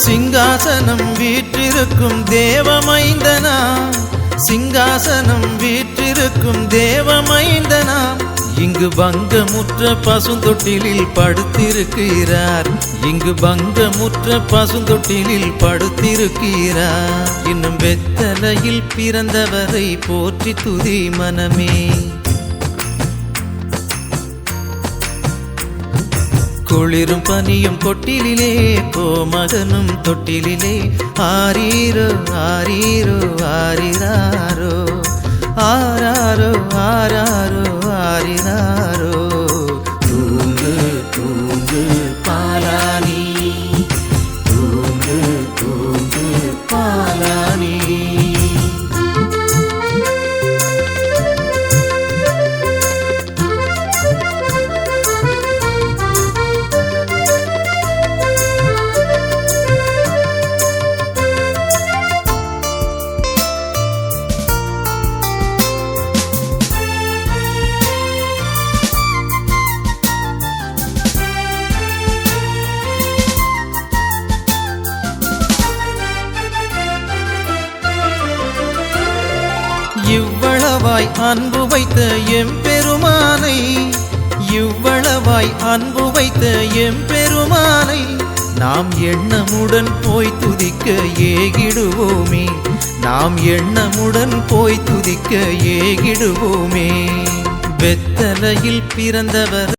சிங்காசனம் வீற்றிருக்கும் தேவமைந்தனா, சிங்காசனம் வீற்றிருக்கும் தேவமைந்தனா, இங்கு பங்கமுற்ற பசுந்தொட்டிலில் படுத்திருக்கிறார், இங்கு பங்கமுற்ற பசுந்தொட்டிலில் படுத்திருக்கிறார். இன்னும் வெத்தலையில் பிறந்தவரை போற்றி துதி மனமே. குளிரும் பனியும் கொட்டிலே கோமகனும் தொட்டிலே ஆரீரோ ஆரீரோ ஆரிராரோ ஆராரோ ஆராரோ ஆரிராரோ. தூங்கு தூங்கு பாலானி, தூங்கு தூங்கு பாலானி. இவ்வளவாய் அன்பு வைத்த எம்பெருமானை, இவ்வளவாய் அன்பு வைத்த எம்பெருமானை நாம் எண்ணமுடன் போய் துதிக்க ஏகிடுவோமே, நாம் எண்ணமுடன் போய் துதிக்க ஏகிடுவோமே. வெத்தலையில் பிறந்தவர்